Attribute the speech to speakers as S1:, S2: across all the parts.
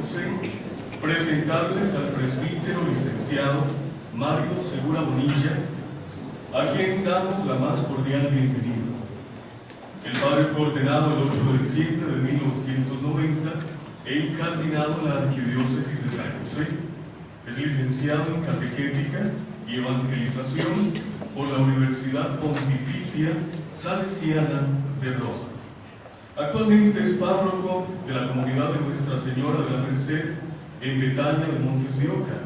S1: José, presentarles al presbítero licenciado Mario Segura Bonilla, a quien damos la más cordial bienvenida. El padre fue ordenado el 8 de diciembre de 1990 e incardinado en la Arquidiócesis de San José. Es licenciado en Catequética y Evangelización por la Universidad Pontificia Salesiana de Roma. Actualmente es párroco de la comunidad de Nuestra Señora de la Merced en Betania de Montes de Oca,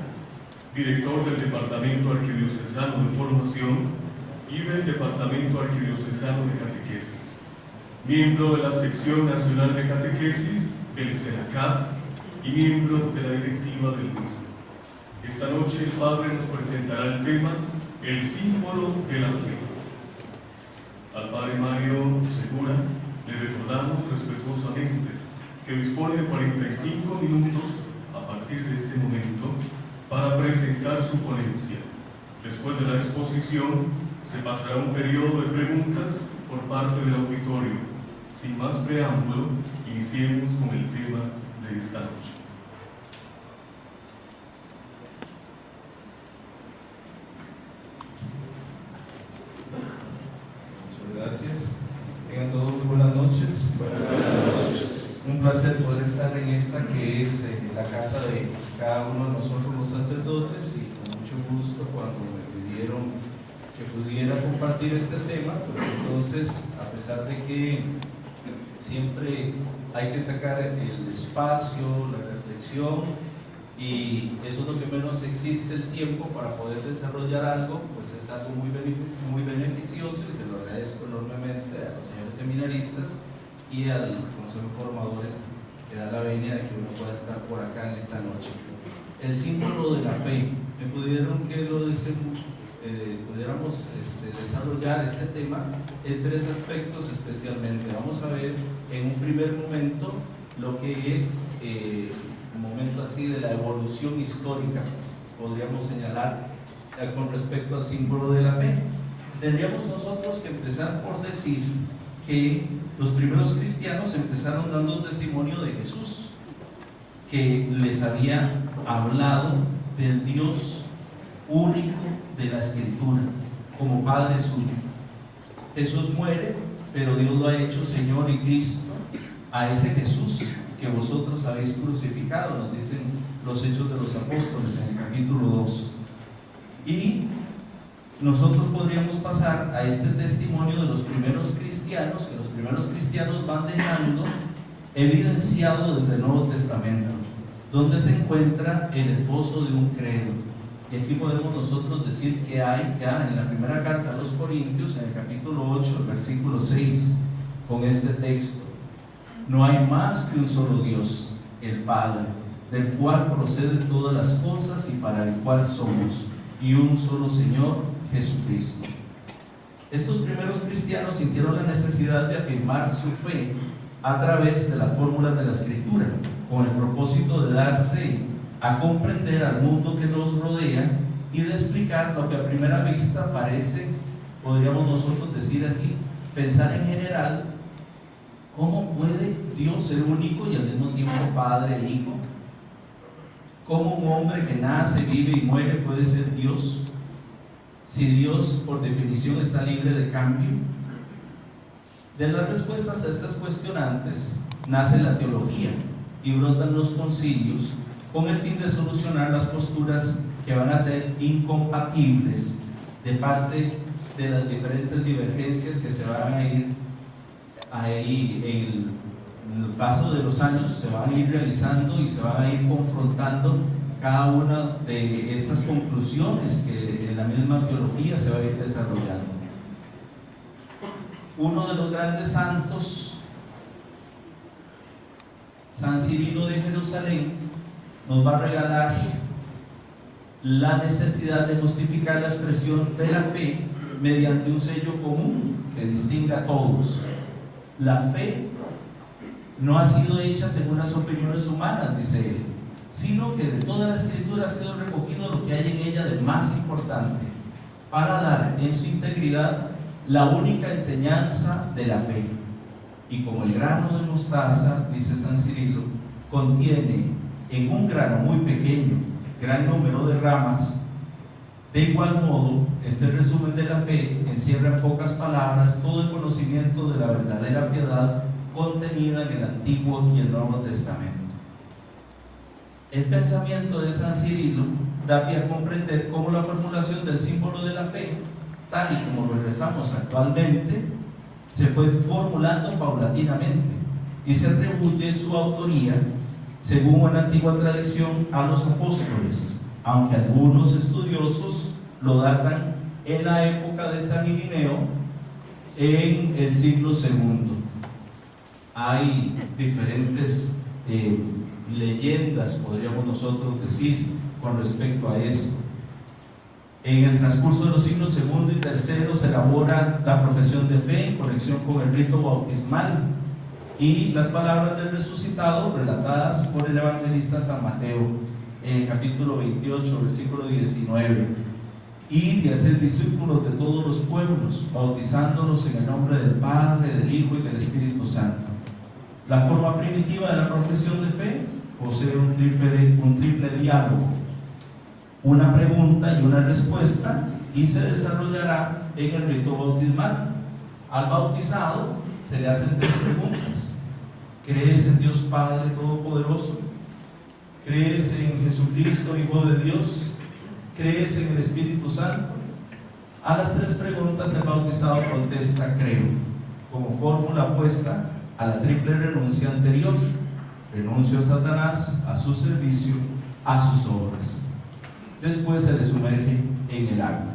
S1: director del Departamento Arquidiocesano de Formación y del Departamento Arquidiocesano de Catequesis, miembro de la Sección Nacional de Catequesis del SENACAT y miembro de la directiva del mismo. Esta noche el Padre nos presentará el tema El símbolo de la fe. Al Padre Mario Segura le recordamos respetuosamente que dispone de 45 minutos a partir de este momento para presentar su ponencia. Después de la exposición se pasará un periodo de preguntas por parte del auditorio. Sin más preámbulo, iniciemos con el tema de esta noche.
S2: Gracias. Tengan todos muy buenas noches.
S1: Buenas noches.
S2: Un placer poder estar en esta que es la casa de cada uno de nosotros los sacerdotes, y con mucho gusto cuando me pidieron que pudiera compartir este tema, pues entonces, a pesar de que siempre hay que sacar el espacio, la reflexión, y eso es lo que menos existe, el tiempo para poder desarrollar algo, pues es algo muy beneficioso, y se lo agradezco enormemente a los señores seminaristas y al Consejo de Formadores que da la venia de que uno pueda estar por acá en esta noche. El símbolo de la fe, me pudieron que lo pudiéramos desarrollar este tema en tres aspectos especialmente. Vamos a ver en un primer momento lo que es un momento así de la evolución histórica, podríamos señalar con respecto al símbolo de la fe. Tendríamos nosotros que empezar por decir que los primeros cristianos empezaron dando testimonio de Jesús, que les había hablado del Dios único de la Escritura como Padre suyo. Jesús muere, pero Dios lo ha hecho Señor y Cristo a ese Jesús que vosotros habéis crucificado, nos dicen los Hechos de los Apóstoles en el capítulo 2. Y nosotros podríamos pasar a este testimonio de los primeros cristianos, que los primeros cristianos van dejando evidenciado desde el Nuevo Testamento, donde se encuentra el esbozo de un credo. Y aquí podemos nosotros decir que hay ya en la primera carta a los Corintios, en el capítulo 8, el versículo 6, con este texto: no hay más que un solo Dios, el Padre, del cual proceden todas las cosas y para el cual somos, y un solo Señor, Jesucristo. Estos primeros cristianos sintieron la necesidad de afirmar su fe a través de las fórmulas de la Escritura, con el propósito de darse a comprender al mundo que los rodea y de explicar lo que a primera vista parece, podríamos nosotros decir así, pensar en general: ¿cómo puede Dios ser único y al mismo tiempo Padre e Hijo? ¿Cómo un hombre que nace, vive y muere puede ser Dios? Si Dios por definición está libre de cambio. De las respuestas a estas cuestionantes nace la teología y brotan los concilios con el fin de solucionar las posturas que van a ser incompatibles de parte de las diferentes divergencias que se van a ir ahí en el paso de los años, se van a ir realizando y se van a ir confrontando cada una de estas conclusiones que en la misma teología se va a ir desarrollando. Uno de los grandes santos, San Cirilo de Jerusalén, nos va a regalar la necesidad de justificar la expresión de la fe mediante un sello común que distinga a todos. La fe no ha sido hecha según las opiniones humanas, dice él, sino que de toda la Escritura ha sido recogido lo que hay en ella de más importante, para dar en su integridad la única enseñanza de la fe. Y como el grano de mostaza, dice San Cirilo, contiene en un grano muy pequeño, gran número de ramas. De igual modo, este resumen de la fe encierra en pocas palabras todo el conocimiento de la verdadera piedad contenida en el Antiguo y el Nuevo Testamento. El pensamiento de San Cirilo da pie a comprender cómo la formulación del símbolo de la fe, tal y como lo rezamos actualmente, se fue formulando paulatinamente y se atribuye su autoría, según una antigua tradición, a los apóstoles, aunque algunos estudiosos lo datan en la época de San Irineo, en el siglo II. Hay diferentes leyendas, podríamos nosotros decir, con respecto a esto. En el transcurso de los siglos II y III se elabora la profesión de fe en conexión con el rito bautismal y las palabras del resucitado relatadas por el evangelista San Mateo en el capítulo 28, versículo 19, y de hacer discípulos de todos los pueblos, bautizándolos en el nombre del Padre, del Hijo y del Espíritu Santo. La forma primitiva de la profesión de fe posee un triple diálogo, una pregunta y una respuesta, y se desarrollará en el rito bautismal. Al bautizado se le hacen 3 preguntas: ¿crees en Dios Padre Todopoderoso? ¿Crees en Jesucristo, Hijo de Dios? ¿Crees en el Espíritu Santo? A las 3 preguntas el bautizado contesta: creo, como fórmula opuesta a la triple renuncia anterior: renuncio a Satanás, a su servicio, a sus obras. Después se le sumerge en el agua.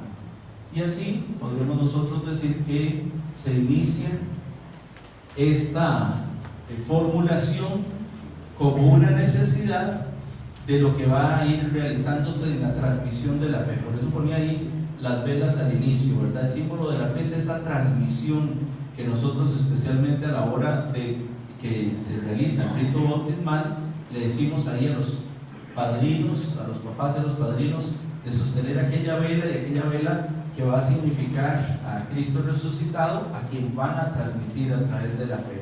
S2: Y así podremos nosotros decir que se inicia esta formulación como una necesidad de lo que va a ir realizándose en la transmisión de la fe. Por eso ponía ahí las velas al inicio, ¿verdad? El símbolo de la fe es esa transmisión que nosotros, especialmente a la hora de que se realiza el rito bautismal, le decimos ahí a los padrinos, a los papás y a los padrinos, de sostener aquella vela, y aquella vela que va a significar a Cristo resucitado, a quien van a transmitir a través de la fe.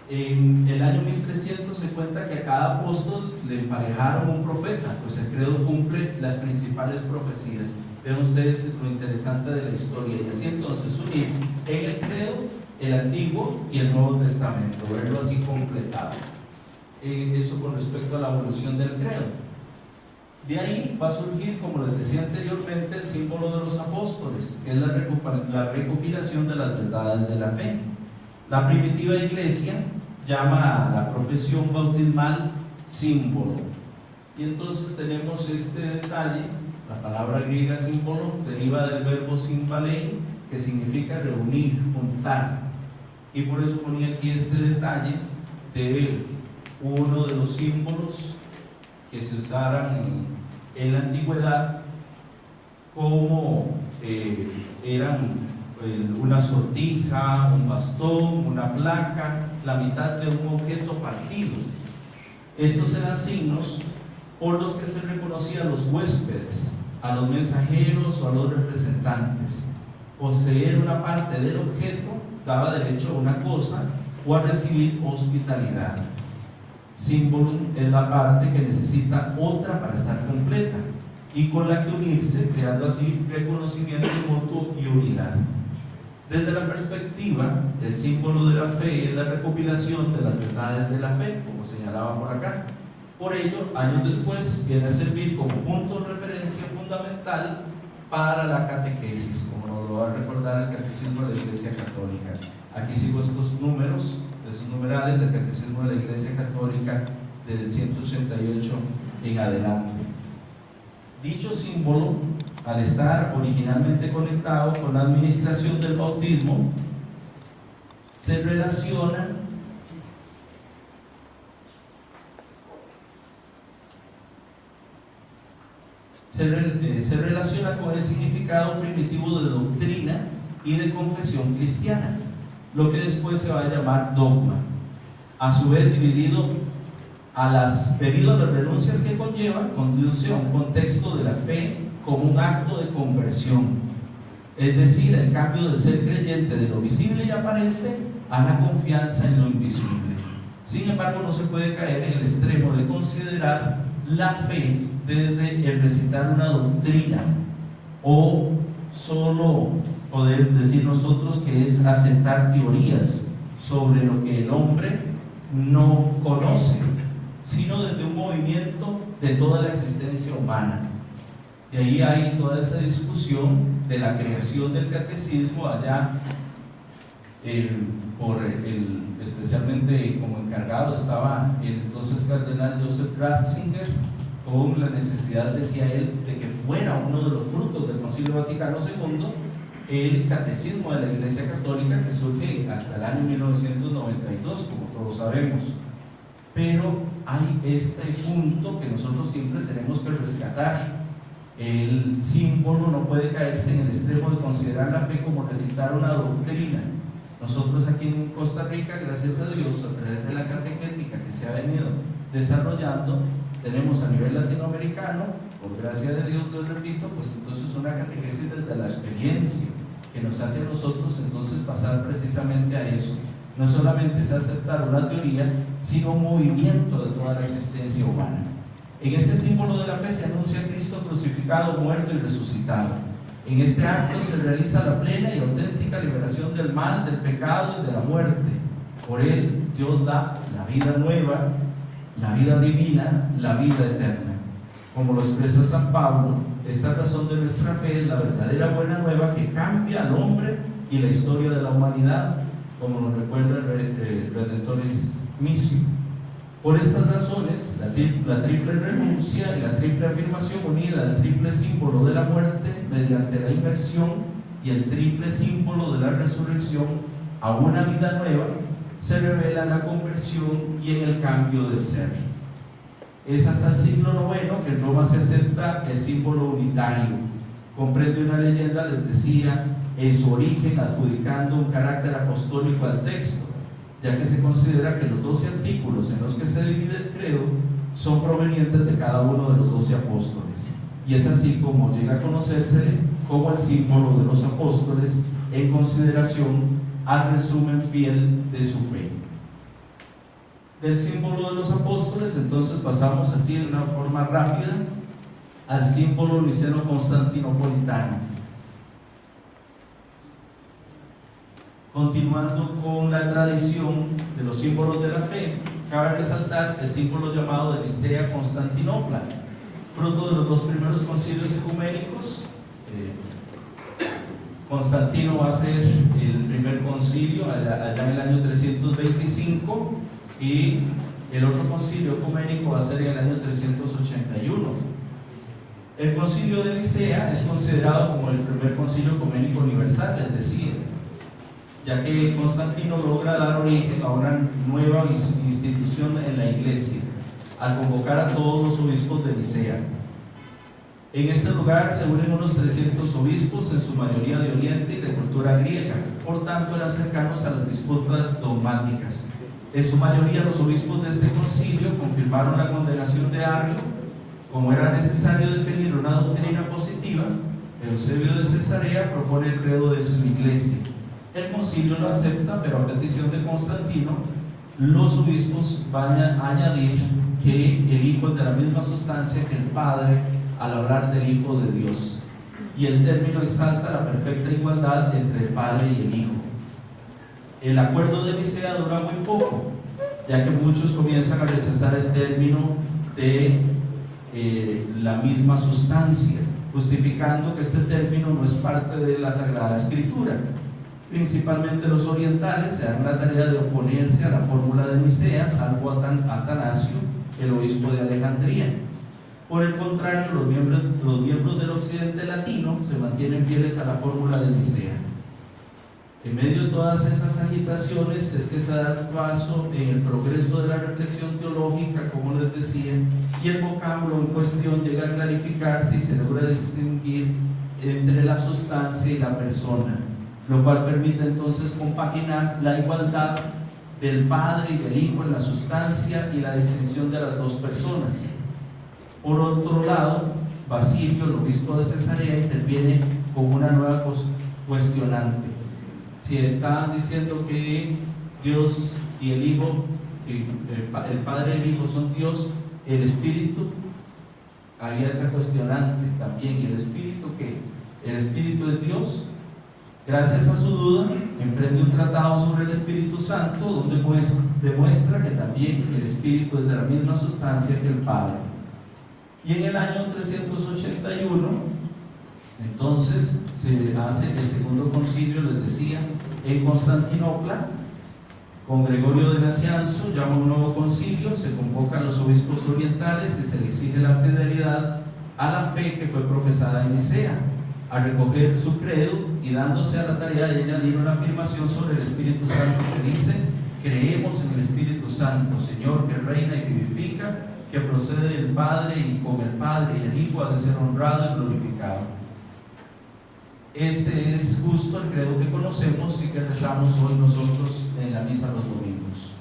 S2: En el año 1300 se cuenta que a cada apóstol le emparejaron un profeta, pues el credo cumple las principales profecías. Vean ustedes lo interesante de la historia, y así entonces unir en el credo el Antiguo y el Nuevo Testamento, verlo así completado. Eso con respecto a la evolución del credo. De ahí va a surgir, como les decía anteriormente, el símbolo de los apóstoles, que es la recopilación de las verdades de la fe. La primitiva iglesia llama a la profesión bautismal símbolo. Y entonces tenemos este detalle. La palabra griega símbolo deriva del verbo symbalein, que significa reunir, juntar. Y por eso ponía aquí este detalle de uno de los símbolos que se usaran en la antigüedad, como eran una sortija, un bastón, una placa, la mitad de un objeto partido. Estos eran signos por los que se reconocía a los huéspedes, a los mensajeros o a los representantes. Poseer una parte del objeto daba derecho a una cosa o a recibir hospitalidad. Símbolo es la parte que necesita otra para estar completa y con la que unirse, creando así reconocimiento mutuo y unidad. Desde la perspectiva, el símbolo de la fe es la recopilación de las verdades de la fe, como señalaba por acá. Por ello, años después, viene a servir como punto de referencia fundamental para la catequesis, como nos lo va a recordar el Catecismo de la Iglesia Católica. Aquí sigo estos números, esos numerales del Catecismo de la Iglesia Católica del 188 en adelante. Dicho símbolo, al estar originalmente conectado con la administración del bautismo, se relaciona con el significado primitivo de doctrina y de confesión cristiana, lo que después se va a llamar dogma, a su vez debido a las renuncias que conduce a un contexto de la fe como un acto de conversión, es decir, el cambio de ser creyente de lo visible y aparente a la confianza en lo invisible. Sin embargo, no se puede caer en el extremo de considerar la fe desde el recitar una doctrina o solo poder decir nosotros que es aceptar teorías sobre lo que el hombre no conoce, sino desde un movimiento de toda la existencia humana. Y ahí hay toda esa discusión de la creación del catecismo allá especialmente como encargado estaba el entonces cardenal Joseph Ratzinger, con la necesidad, decía él, de que fuera uno de los frutos del Concilio Vaticano II el catecismo de la Iglesia Católica, que surge hasta el año 1992, como todos sabemos. Pero hay este punto que nosotros siempre tenemos que rescatar. El símbolo no puede caerse en el extremo de considerar la fe como recitar una doctrina. Nosotros aquí en Costa Rica, gracias a Dios, a través de la catequética que se ha venido desarrollando, tenemos a nivel latinoamericano, por gracia de Dios, lo repito, pues entonces una catequesis desde la experiencia que nos hace a nosotros entonces pasar precisamente a eso. No solamente es aceptar una teoría, sino un movimiento de toda la existencia humana. En este símbolo de la fe se anuncia a Cristo crucificado, muerto y resucitado. En este acto se realiza la plena y auténtica liberación del mal, del pecado y de la muerte. Por él Dios da la vida nueva, la vida divina, la vida eterna. Como lo expresa San Pablo, esta razón de nuestra fe es la verdadera buena nueva que cambia al hombre y la historia de la humanidad, como nos recuerda el Redentoris Missio. Por estas razones, la triple renuncia y la triple afirmación unida al triple símbolo de la muerte mediante la inmersión y el triple símbolo de la resurrección a una vida nueva se revela en la conversión y en el cambio del ser. Es hasta el siglo IX que en Roma se acepta el símbolo unitario. Comprende una leyenda, les decía, en su origen adjudicando un carácter apostólico al texto, ya que se considera que los 12 artículos en los que se divide el credo son provenientes de cada uno de los 12 apóstoles. Y es así como llega a conocerse como el símbolo de los apóstoles en consideración al resumen fiel de su fe. Del símbolo de los apóstoles, entonces pasamos así de una forma rápida al símbolo niceno-constantinopolitano. Continuando con la tradición de los símbolos de la fe, cabe resaltar el símbolo llamado de Nicea-Constantinopla, fruto de los dos primeros concilios ecuménicos. Constantino va a ser el primer concilio allá en el año 325 y el otro concilio ecuménico va a ser en el año 381. El concilio de Nicea es considerado como el primer concilio ecuménico universal, es decir, ya que Constantino logra dar origen a una nueva institución en la Iglesia, al convocar a todos los obispos de Nicea. En este lugar se unen unos 300 obispos, en su mayoría de Oriente y de cultura griega, por tanto eran cercanos a las disputas dogmáticas. En su mayoría los obispos de este concilio confirmaron la condenación de Arrio. Como era necesario definir una doctrina positiva, Eusebio de Cesarea propone el credo de su iglesia. El concilio lo acepta, pero a petición de Constantino, los obispos van a añadir que el Hijo es de la misma sustancia que el Padre al hablar del Hijo de Dios. Y el término exalta la perfecta igualdad entre el Padre y el Hijo. El acuerdo de Nicea dura muy poco, ya que muchos comienzan a rechazar el término de la misma sustancia, justificando que este término no es parte de la Sagrada Escritura. Principalmente los orientales se dan la tarea de oponerse a la fórmula de Nicea, salvo Atanasio, el obispo de Alejandría. Por el contrario, los miembros del occidente latino se mantienen fieles a la fórmula de Nicea. En medio de todas esas agitaciones es que se da paso en el progreso de la reflexión teológica, como les decía, y el vocablo en cuestión llega a clarificarse y se logra distinguir entre la sustancia y la persona, lo cual permite entonces compaginar la igualdad del Padre y del Hijo en la sustancia y la distinción de las dos personas. Por otro lado, Basilio, el obispo de Cesarea, interviene con una nueva cuestionante. Si están diciendo que Dios y el Hijo que el Padre y el Hijo son Dios, el Espíritu, había esa cuestionante también, ¿y el Espíritu qué? ¿El Espíritu es Dios? Gracias a su duda, emprende un tratado sobre el Espíritu Santo, donde demuestra que también el Espíritu es de la misma sustancia que el Padre. Y en el año 381, entonces se hace el segundo concilio, les decía, en Constantinopla, con Gregorio de Nacianzo, llama un nuevo concilio, se convocan los obispos orientales y se le exige la fidelidad a la fe que fue profesada en Nicea, a recoger su credo y dándose a la tarea de añadir una afirmación sobre el Espíritu Santo que dice: creemos en el Espíritu Santo, Señor, que reina y vivifica, que procede del Padre y con el Padre y el Hijo ha de ser honrado y glorificado. Este es justo el credo que conocemos y que rezamos hoy nosotros en la misa los domingos.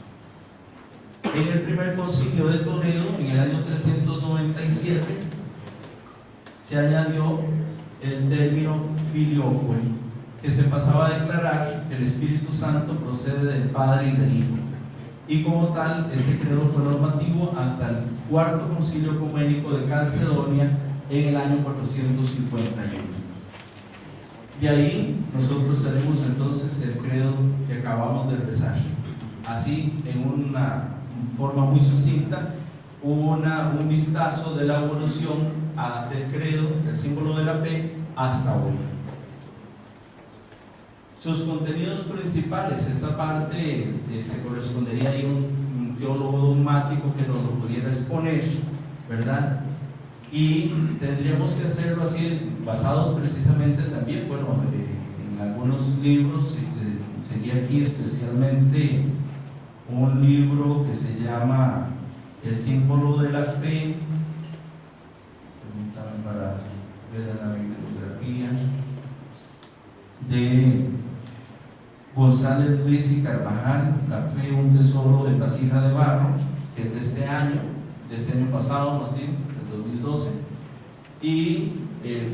S2: En el primer concilio de Toledo, en el año 397, se añadió el término filioque, que se pasaba a declarar que el Espíritu Santo procede del Padre y del Hijo. Y como tal, este credo fue normativo hasta el cuarto concilio ecuménico de Calcedonia en el año 451. De ahí nosotros tenemos entonces el credo que acabamos de rezar. Así, en una forma muy sucinta, un vistazo de la evolución del credo, del símbolo de la fe, hasta hoy. Sus contenidos principales, esta parte correspondería a un teólogo dogmático que nos lo pudiera exponer, ¿verdad? Y tendríamos que hacerlo así, basados precisamente también, bueno, en algunos libros. Sería aquí especialmente un libro que se llama El símbolo de la fe. Permítanme para ver la bibliografía de González, Luis y Carvajal, La fe, un tesoro de vasija de barro, que es de este año pasado, más bien, del 2012, y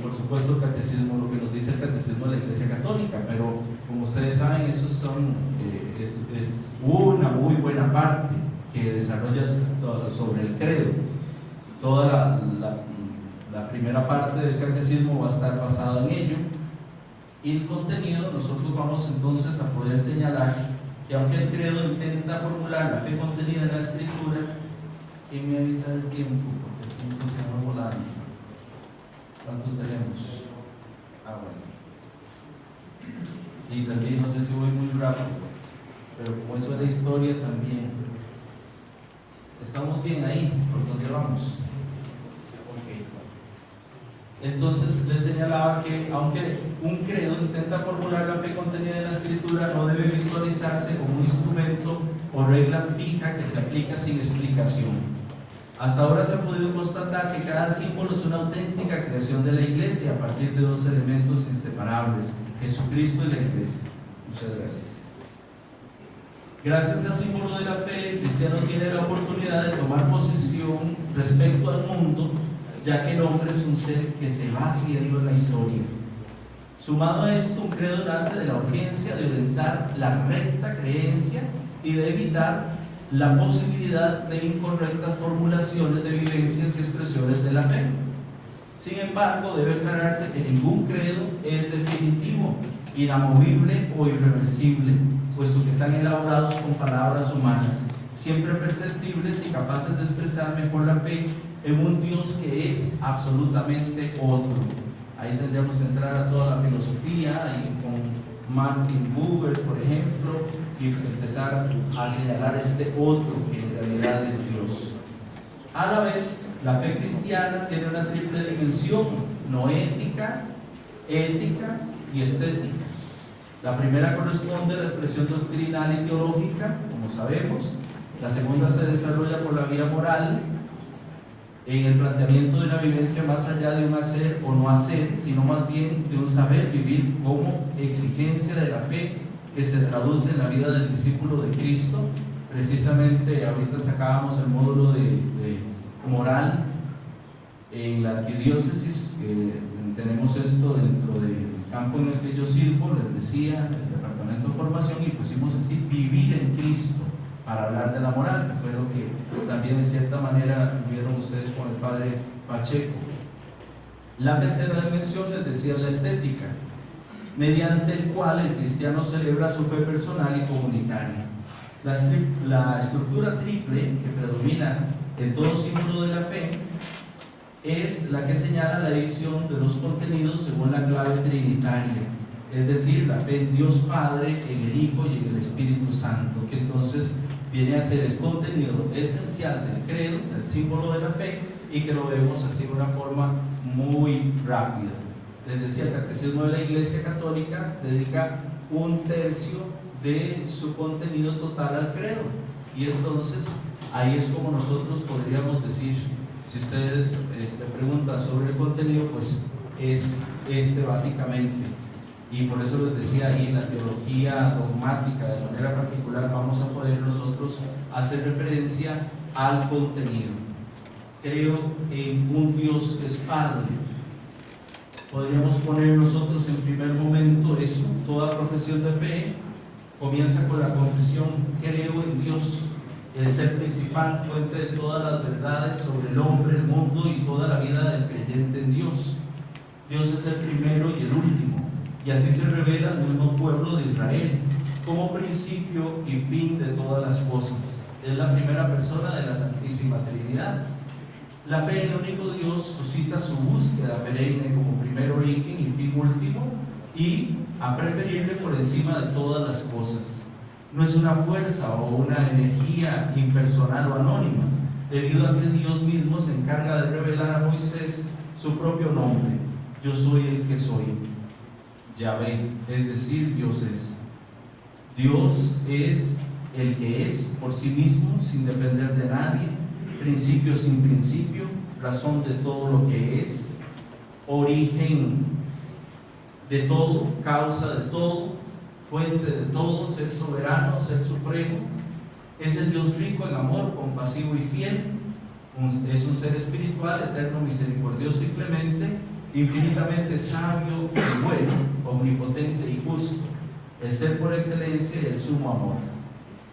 S2: por supuesto el catecismo, lo que nos dice el catecismo de la Iglesia Católica. Pero como ustedes saben, esos son es una muy buena parte que desarrolla sobre el credo. Toda la primera parte del catecismo va a estar basada en ello, y el contenido nosotros vamos entonces a poder señalar que aunque el credo intenta formular la fe contenida en la Escritura, ¿quién me avisa del tiempo? Porque el tiempo se va volando. ¿Cuánto tenemos? Bueno. Y también no sé si voy muy rápido, pero como eso es la historia también. ¿Estamos bien ahí? ¿Por dónde vamos? Entonces les señalaba que aunque un credo intenta formular la fe contenida en la Escritura, no debe visualizarse como un instrumento o regla fija que se aplica sin explicación. Hasta ahora se ha podido constatar que cada símbolo es una auténtica creación de la Iglesia a partir de dos elementos inseparables: Jesucristo y la Iglesia. Muchas gracias. Gracias al símbolo de la fe, el cristiano tiene la oportunidad de tomar posición respecto al mundo, ya que el hombre es un ser que se va haciendo en la historia. Sumado a esto, un credo nace de la urgencia de orientar la recta creencia y de evitar la posibilidad de incorrectas formulaciones de vivencias y expresiones de la fe. Sin embargo, debe aclararse que ningún credo es definitivo, inamovible o irreversible, puesto que están elaborados con palabras humanas, siempre perceptibles y capaces de expresar mejor la fe en un Dios que es absolutamente otro. Ahí tendríamos que entrar a toda la filosofía y con Martin Buber, por ejemplo, y empezar a señalar este otro que en realidad es Dios. A la vez, la fe cristiana tiene una triple dimensión: noética, ética y estética. La primera corresponde a la expresión doctrinal y teológica, como sabemos. La segunda se desarrolla por la vía moral, en el planteamiento de una vivencia más allá de un hacer o no hacer, sino más bien de un saber vivir como exigencia de la fe que se traduce en la vida del discípulo de Cristo. Precisamente ahorita sacábamos el módulo de moral en la arquidiócesis, tenemos esto dentro del campo en el que yo sirvo, les decía, el departamento de formación, y pusimos así: vivir en Cristo. para hablar de la moral, que fue lo que también en cierta manera vieron ustedes con el padre Pacheco. La tercera dimensión, les decía, la estética, mediante el cual el cristiano celebra su fe personal y comunitaria. La estructura triple que predomina en todo símbolo de la fe es la que señala la división de los contenidos según la clave trinitaria, es decir, la fe en Dios Padre, en el Hijo y en el Espíritu Santo, que entonces viene a ser el contenido esencial del credo, del símbolo de la fe, y que lo vemos así de una forma muy rápida. Les decía, el Catecismo de la Iglesia Católica dedica 1/3 de su contenido total al credo, y entonces ahí es como nosotros podríamos decir, si ustedes preguntan sobre el contenido, pues es básicamente. Y por eso les decía ahí, en la teología dogmática, de manera particular, vamos a poder nosotros hacer referencia al contenido. Creo en un Dios que es Padre. Podríamos poner nosotros en primer momento eso. Toda profesión de fe comienza con la confesión: creo en Dios, el ser principal, fuente de todas las verdades sobre el hombre, el mundo y toda la vida del creyente en Dios. Dios es el primero y el último, y así se revela el mismo pueblo de Israel como principio y fin de todas las cosas. Es la primera persona de la Santísima Trinidad. La fe en el único Dios suscita su búsqueda perenne como primer origen y fin último, y a preferirle por encima de todas las cosas. No es una fuerza o una energía impersonal o anónima, debido a que Dios mismo se encarga de revelar a Moisés su propio nombre: yo soy el que soy, Yahvé, es decir, Dios es. Dios es el que es por sí mismo, sin depender de nadie, principio sin principio, razón de todo lo que es, origen de todo, causa de todo, fuente de todo, ser soberano, ser supremo. Es el Dios rico en amor, compasivo y fiel. Es un ser espiritual, eterno, misericordioso y clemente, infinitamente sabio y bueno, omnipotente y justo, el ser por excelencia y el sumo amor.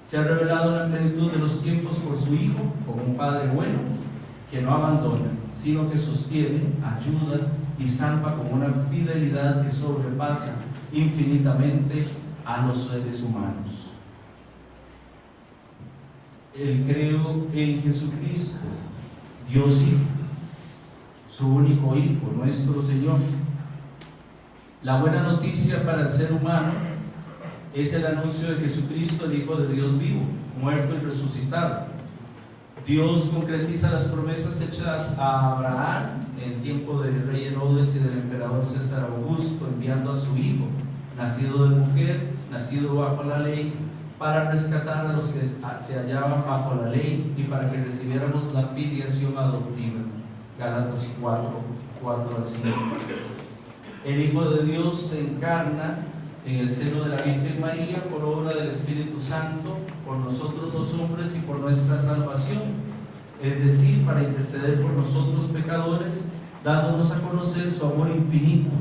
S2: Se ha revelado en la plenitud de los tiempos por su Hijo, como un Padre bueno, que no abandona, sino que sostiene, ayuda y salva con una fidelidad que sobrepasa infinitamente a los seres humanos. Creo en Jesucristo, Dios Hijo, su único Hijo, nuestro Señor. La buena noticia para el ser humano es el anuncio de Jesucristo, el Hijo de Dios vivo, muerto y resucitado. Dios concretiza las promesas hechas a Abraham en el tiempo del rey Herodes y del emperador César Augusto, enviando a su Hijo, nacido de mujer, nacido bajo la ley, para rescatar a los que se hallaban bajo la ley y para que recibiéramos la filiación adoptiva. Gálatas 4:4-5. El Hijo de Dios se encarna en el seno de la Virgen María por obra del Espíritu Santo, por nosotros los hombres y por nuestra salvación, es decir, para interceder por nosotros pecadores, dándonos a conocer su amor infinito,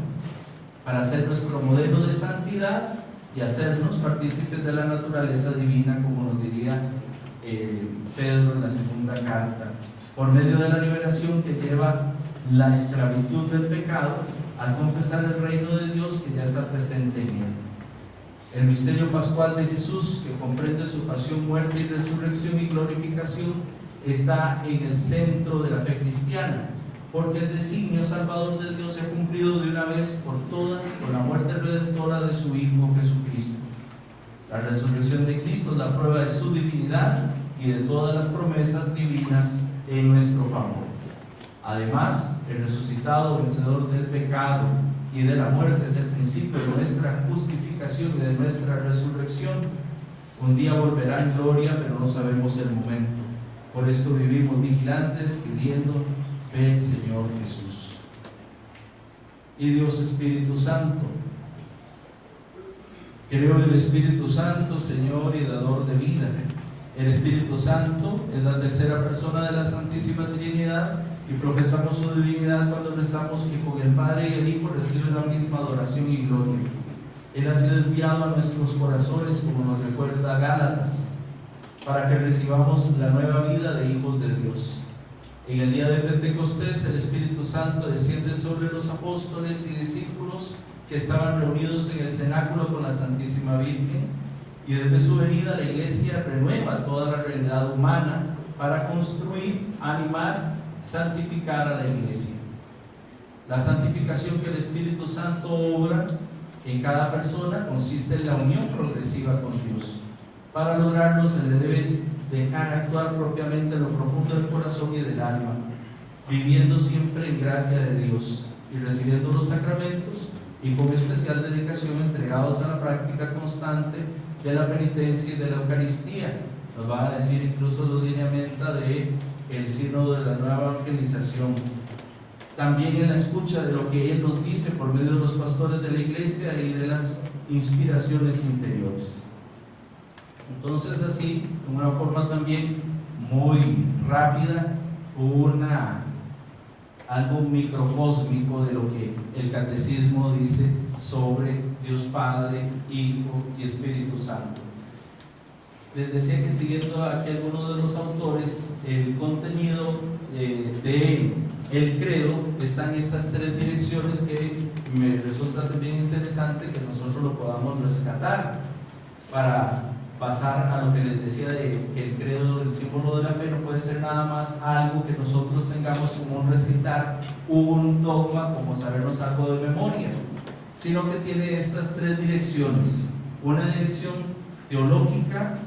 S2: para ser nuestro modelo de santidad y hacernos partícipes de la naturaleza divina, como nos diría Pedro en la segunda carta, por medio de la liberación que lleva la esclavitud del pecado, al confesar el reino de Dios que ya está presente en él. El misterio pascual de Jesús, que comprende su pasión, muerte y resurrección y glorificación, está en el centro de la fe cristiana, porque el designio salvador de Dios se ha cumplido de una vez por todas con la muerte redentora de su Hijo Jesucristo. La resurrección de Cristo es la prueba de su divinidad y de todas las promesas divinas en nuestro favor. Además, el resucitado, vencedor del pecado y de la muerte, es el principio de nuestra justificación y de nuestra resurrección. Un día volverá en gloria, pero no sabemos el momento. Por esto vivimos vigilantes, pidiendo: ven, Señor Jesús. Y Dios Espíritu Santo. Creo en el Espíritu Santo, Señor y dador de vida. El Espíritu Santo es la tercera persona de la Santísima Trinidad, y profesamos su divinidad cuando rezamos que con el Padre y el Hijo reciben la misma adoración y gloria. Él ha sido enviado a nuestros corazones, como nos recuerda Gálatas, para que recibamos la nueva vida de hijos de Dios. En el día de Pentecostés, el Espíritu Santo desciende sobre los apóstoles y discípulos que estaban reunidos en el cenáculo con la Santísima Virgen, y desde su venida la Iglesia renueva toda la realidad humana para construir, animar, santificar a la Iglesia. La santificación que el Espíritu Santo obra en cada persona consiste en la unión progresiva con Dios. Para lograrlo se le debe dejar actuar propiamente en lo profundo del corazón y del alma, viviendo siempre en gracia de Dios y recibiendo los sacramentos, y con especial dedicación entregados a la práctica constante de la penitencia y de la Eucaristía. Nos van a decir incluso los lineamientos del sínodo de la nueva evangelización. También en la escucha de lo que Él nos dice por medio de los pastores de la Iglesia y de las inspiraciones interiores. Entonces, así, de una forma también muy rápida, algo microcósmico de lo que el catecismo dice sobre Dios Padre, Hijo y Espíritu Santo. Les decía que siguiendo aquí algunos de los autores, el contenido del credo está en estas tres direcciones que me resulta también interesante que nosotros lo podamos rescatar para pasar a lo que les decía de que el credo, el símbolo de la fe, no puede ser nada más algo que nosotros tengamos como un recitar, un dogma, como sabernos algo de memoria, sino que tiene estas tres direcciones. Una dirección teológica,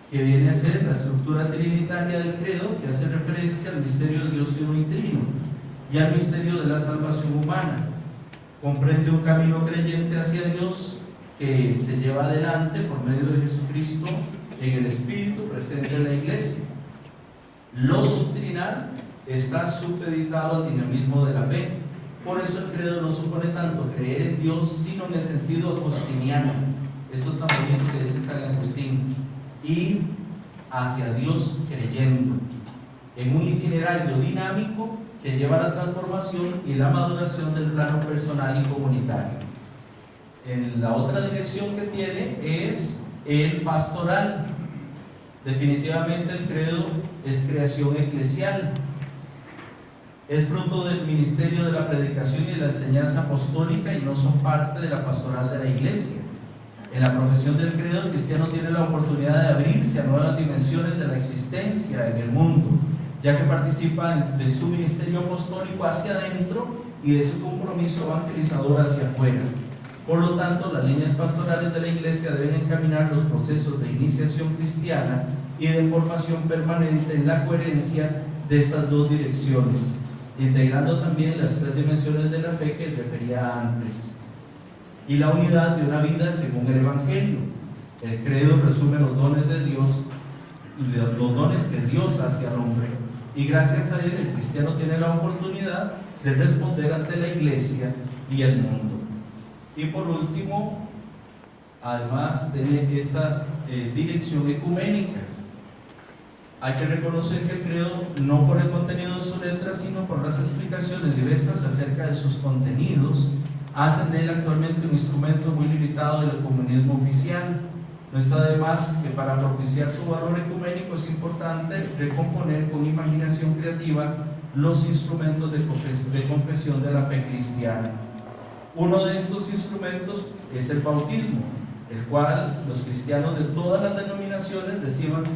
S2: que viene a ser la estructura trinitaria del credo, que hace referencia al misterio de Dios uno y trino y al misterio de la salvación humana. Comprende un camino creyente hacia Dios que se lleva adelante por medio de Jesucristo en el Espíritu presente en la Iglesia. Lo doctrinal está supeditado al dinamismo de la fe. Por eso el credo no supone tanto creer en Dios, sino en el sentido agustiniano. Esto tan bonito que dice San Agustín: ir hacia Dios creyendo, en un itinerario dinámico que lleva a la transformación y la maduración del plano personal y comunitario. En la otra dirección que tiene es el pastoral. Definitivamente el credo es creación eclesial, es fruto del ministerio de la predicación y de la enseñanza apostólica y no son parte de la pastoral de la Iglesia. En la profesión del credo, el cristiano tiene la oportunidad de abrirse a nuevas dimensiones de la existencia en el mundo, ya que participa de su ministerio apostólico hacia adentro y de su compromiso evangelizador hacia afuera. Por lo tanto, las líneas pastorales de la Iglesia deben encaminar los procesos de iniciación cristiana y de formación permanente en la coherencia de estas dos direcciones, integrando también las tres dimensiones de la fe que refería antes, y la unidad de una vida según el Evangelio. El credo resume los dones de Dios, los dones que Dios hace al hombre, y gracias a él el cristiano tiene la oportunidad de responder ante la Iglesia y el mundo. Y por último, además de esta dirección ecuménica, hay que reconocer que el credo, no por el contenido de su letra, sino por las explicaciones diversas acerca de sus contenidos, hacen de él actualmente un instrumento muy limitado del ecumenismo oficial. No está de más que para propiciar su valor ecuménico es importante recomponer con imaginación creativa los instrumentos de confesión de la fe cristiana. Uno de estos instrumentos es el bautismo, el cual los cristianos de todas las denominaciones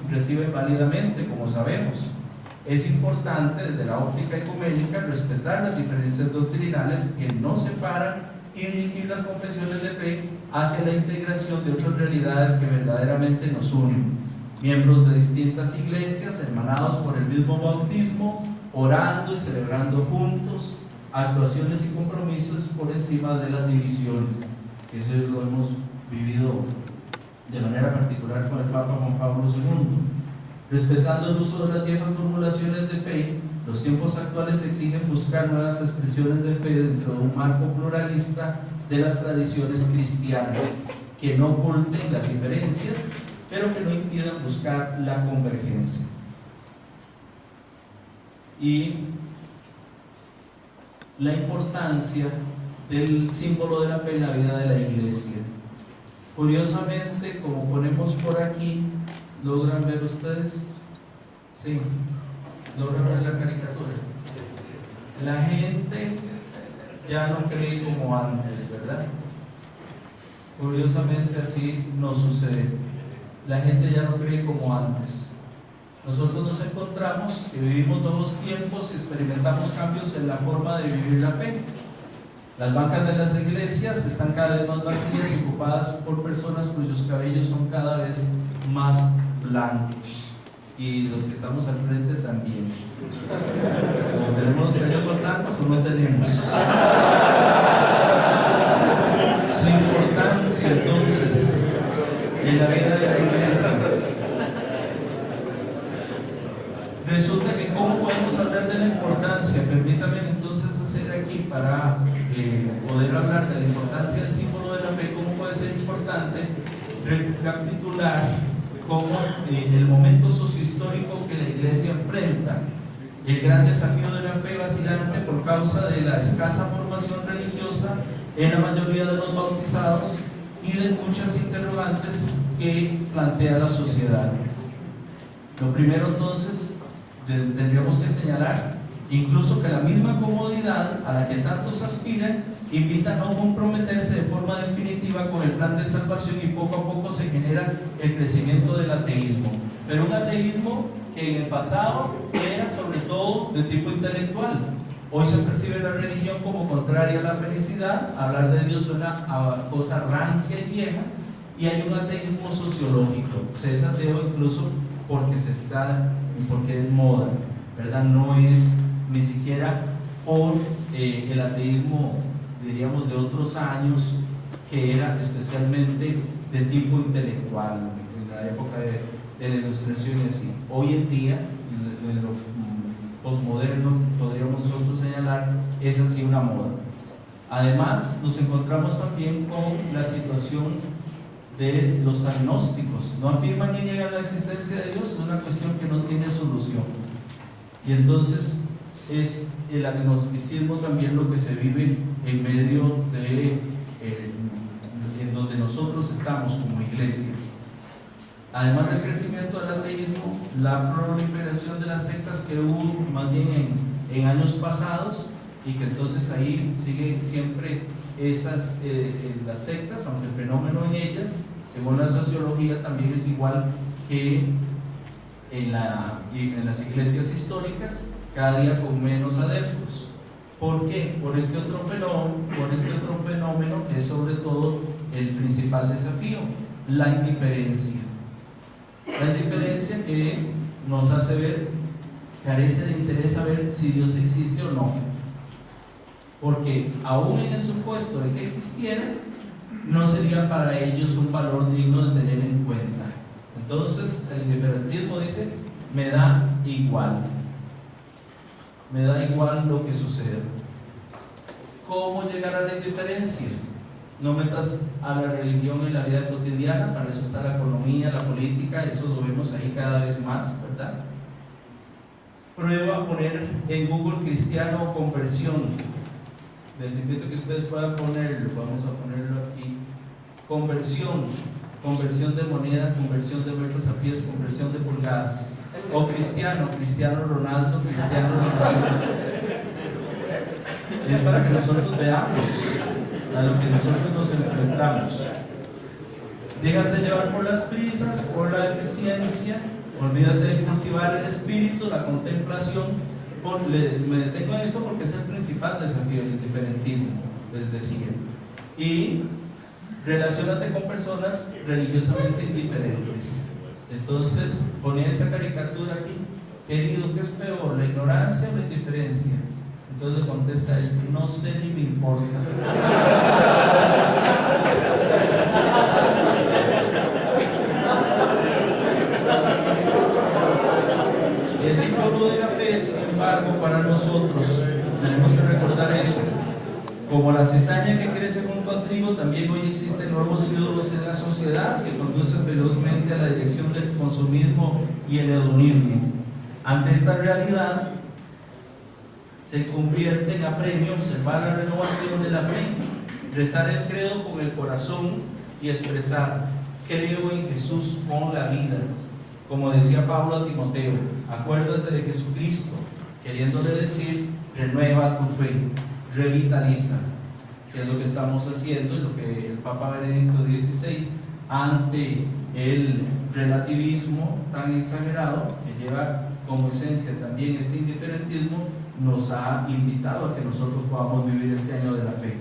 S2: reciben válidamente, como sabemos. Es importante desde la óptica ecuménica respetar las diferencias doctrinales que nos separan y dirigir las confesiones de fe hacia la integración de otras realidades que verdaderamente nos unen. Miembros de distintas iglesias, hermanados por el mismo bautismo, orando y celebrando juntos, actuaciones y compromisos por encima de las divisiones. Eso lo hemos vivido de manera particular con el Papa Juan Pablo II. Respetando el uso de las viejas formulaciones de fe, los tiempos actuales exigen buscar nuevas expresiones de fe dentro de un marco pluralista de las tradiciones cristianas, que no oculten las diferencias, pero que no impidan buscar la convergencia. Y la importancia del símbolo de la fe en la vida de la Iglesia. Curiosamente, como ponemos por aquí, ¿Logran ver ustedes? Sí. ¿Logran ver la caricatura? La gente ya no cree como antes, ¿verdad? Curiosamente así no sucede. La gente ya no cree como antes. Nosotros nos encontramos que vivimos nuevos tiempos y experimentamos cambios en la forma de vivir la fe. Las bancas de las iglesias están cada vez más vacías y ocupadas por personas cuyos cabellos son cada vez más blancos. Y los que estamos al frente también. ¿No tenemos los cabellos blancos o no tenemos? Su importancia entonces en la vida de la iglesia. Resulta que ¿cómo podemos hablar de la importancia? Permítame entonces hacer aquí para poder hablar de la importancia del símbolo de la fe, cómo puede ser importante recapitular cómo en el momento sociohistórico que la iglesia enfrenta el gran desafío de la fe vacilante por causa de la escasa formación religiosa en la mayoría de los bautizados y de muchas interrogantes que plantea la sociedad. Lo primero entonces tendríamos que señalar incluso que la misma comodidad a la que tantos aspiran invita a no comprometerse de forma definitiva con el plan de salvación y poco a poco se genera el crecimiento del ateísmo, pero un ateísmo que en el pasado era sobre todo de tipo intelectual. Hoy se percibe la religión como contraria a la felicidad, hablar de Dios suena a cosa rancia y vieja, y hay un ateísmo sociológico. Se es ateo incluso porque es moda, ¿verdad? No es ni siquiera por el ateísmo, diríamos, de otros años, que era especialmente de tipo intelectual, en la época de la Ilustración y así. Hoy en día, en lo posmoderno, podríamos nosotros señalar, es así una moda. Además, nos encontramos también con la situación de los agnósticos. No afirman ni niegan la existencia de Dios, es una cuestión que no tiene solución. Y entonces es el agnosticismo también lo que se vive en medio de en donde nosotros estamos como iglesia. Además del crecimiento del ateísmo, la proliferación de las sectas que hubo más bien en años pasados, y que entonces ahí siguen siempre esas las sectas, aunque el fenómeno en ellas, según la sociología, también es igual que en las iglesias históricas, cada día con menos adeptos. ¿Por qué? Por este otro fenómeno que es sobre todo el principal desafío, la indiferencia. La indiferencia que nos hace ver, carece de interés saber si Dios existe o no. Porque aún en el supuesto de que existiera, no sería para ellos un valor digno de tener en cuenta. Entonces el indiferentismo dice, me da igual lo que suceda. ¿Cómo llegar a la indiferencia? No metas a la religión en la vida cotidiana, para eso está la economía, la política, eso lo vemos ahí cada vez más, ¿verdad? Prueba a poner en Google cristiano o conversión. Les invito a que ustedes puedan ponerlo, vamos a ponerlo aquí. Conversión de moneda, conversión de metros a pies, conversión de pulgadas. O Cristiano Ronaldo, Cristiano Ronaldo. Es para que nosotros veamos a lo que nosotros nos enfrentamos. Déjate llevar por las prisas, por la eficiencia, olvídate de cultivar el espíritu, la contemplación. Me detengo en esto porque es el principal desafío del indiferentismo, les decía. Y relaciónate con personas religiosamente indiferentes. Entonces, ponía esta caricatura aquí, querido, ¿qué es peor, la ignorancia o la indiferencia? Entonces le contesta él, no sé ni me importa. El símbolo de la fe, sin embargo, para nosotros, tenemos que recordar eso. Como la cizaña que crece junto al trigo, también hoy existen nuevos ídolos en la sociedad que conducen velozmente a la dirección del consumismo y el hedonismo. Ante esta realidad, se convierte en apremio observar la renovación de la fe, rezar el credo con el corazón y expresar, creo en Jesús con la vida. Como decía Pablo a Timoteo, acuérdate de Jesucristo, queriéndole decir, renueva tu fe, revitaliza, que es lo que estamos haciendo y lo que el Papa Benedicto XVI, ante el relativismo tan exagerado que lleva como esencia también este indiferentismo, nos ha invitado a que nosotros podamos vivir este año de la fe.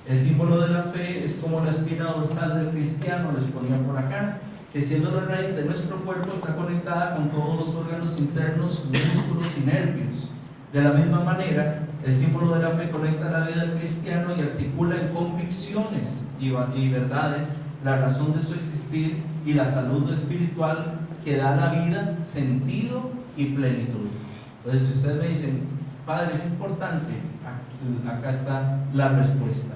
S2: El símbolo de la fe es como la espina dorsal del cristiano, les ponía por acá, que siendo la raíz de nuestro cuerpo está conectada con todos los órganos internos, músculos y nervios. De la misma manera, el símbolo de la fe conecta la vida del cristiano y articula en convicciones y verdades la razón de su existir y la salud espiritual que da a la vida sentido y plenitud. Entonces, si ustedes me dicen, Padre, es importante, acá está la respuesta.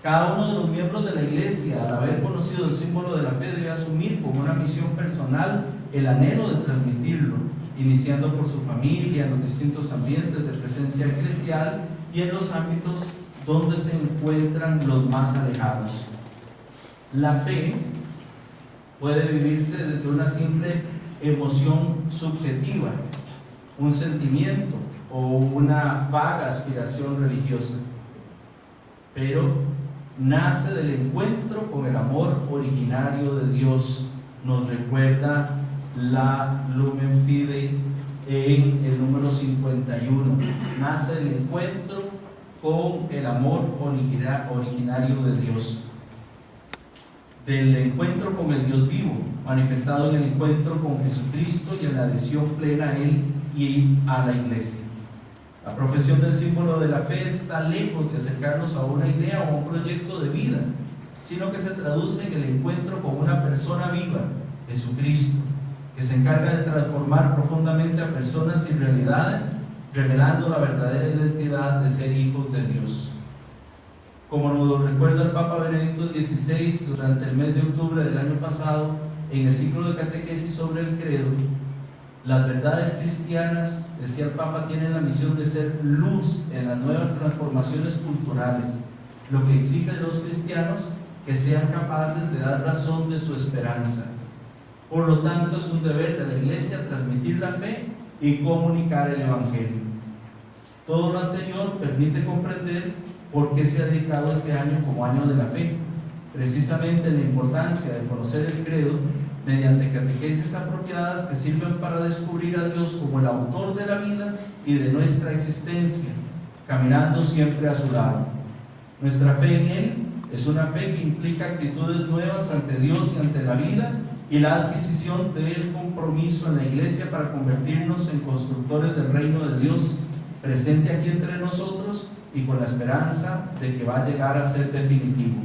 S2: Cada uno de los miembros de la Iglesia, al haber conocido el símbolo de la fe, debe asumir como una misión personal el anhelo de transmitirlo, iniciando por su familia, en los distintos ambientes de presencia eclesial y en los ámbitos donde se encuentran los más alejados. La fe puede vivirse desde una simple emoción subjetiva, un sentimiento o una vaga aspiración religiosa, pero nace del encuentro con el amor originario de Dios. Nos recuerda la Lumen Fidei en el número 51. Nace del encuentro con el amor originario de Dios, del encuentro con el Dios vivo, manifestado en el encuentro con Jesucristo y en la adhesión plena a Él y a la Iglesia. La profesión del símbolo de la fe está lejos de acercarnos a una idea o a un proyecto de vida, sino que se traduce en el encuentro con una persona viva, Jesucristo, que se encarga de transformar profundamente a personas y realidades, revelando la verdadera identidad de ser hijos de Dios. Como nos lo recuerda el Papa Benedicto XVI durante el mes de octubre del año pasado, en el ciclo de catequesis sobre el credo, las verdades cristianas, decía el Papa, tienen la misión de ser luz en las nuevas transformaciones culturales, lo que exige de los cristianos que sean capaces de dar razón de su esperanza. Por lo tanto, es un deber de la Iglesia transmitir la fe y comunicar el Evangelio. Todo lo anterior permite comprender por qué se ha dedicado este año como año de la fe, precisamente la importancia de conocer el credo mediante catequesis apropiadas que sirven para descubrir a Dios como el autor de la vida y de nuestra existencia, caminando siempre a su lado. Nuestra fe en Él es una fe que implica actitudes nuevas ante Dios y ante la vida, y la adquisición del compromiso en la Iglesia para convertirnos en constructores del reino de Dios, presente aquí entre nosotros y con la esperanza de que va a llegar a ser definitivo.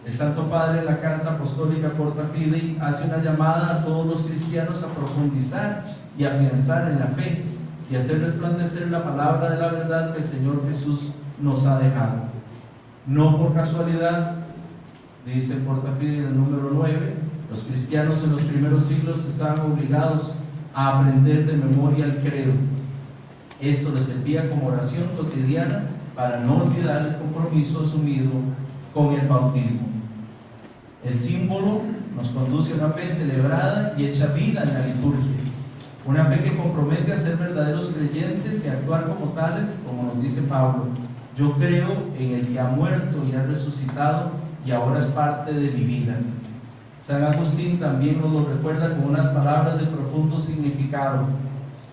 S2: El Santo Padre en la Carta Apostólica Porta Fidei hace una llamada a todos los cristianos a profundizar y afianzar en la fe y hacer resplandecer la palabra de la verdad que el Señor Jesús nos ha dejado. No por casualidad, dice Porta Fidei en el número 9, los cristianos en los primeros siglos estaban obligados a aprender de memoria el credo. Esto les servía como oración cotidiana para no olvidar el compromiso asumido con el bautismo. El símbolo nos conduce a una fe celebrada y hecha vida en la liturgia, una fe que compromete a ser verdaderos creyentes y a actuar como tales, como nos dice Pablo: yo creo en el que ha muerto y ha resucitado y ahora es parte de mi vida. San Agustín también nos lo recuerda con unas palabras de profundo significado.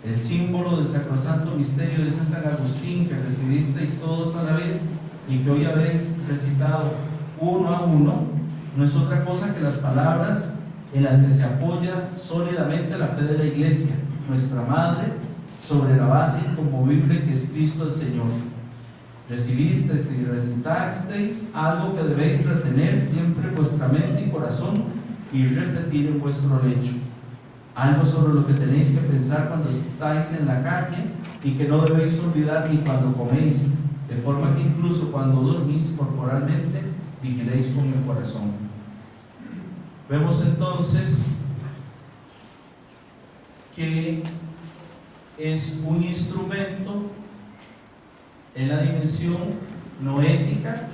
S2: El símbolo del sacrosanto misterio, dice San Agustín, que recibisteis todos a la vez y que hoy habéis recitado uno a uno, no es otra cosa que las palabras en las que se apoya sólidamente la fe de la Iglesia, nuestra Madre, sobre la base inconmovible que es Cristo el Señor. Recibisteis y recitasteis algo que debéis retener siempre en vuestra mente y corazón y repetir en vuestro lecho. Algo sobre lo que tenéis que pensar cuando estáis en la calle y que no debéis olvidar ni cuando coméis, de forma que incluso cuando dormís corporalmente, vigiléis con el corazón. Vemos entonces que es un instrumento en la dimensión noética,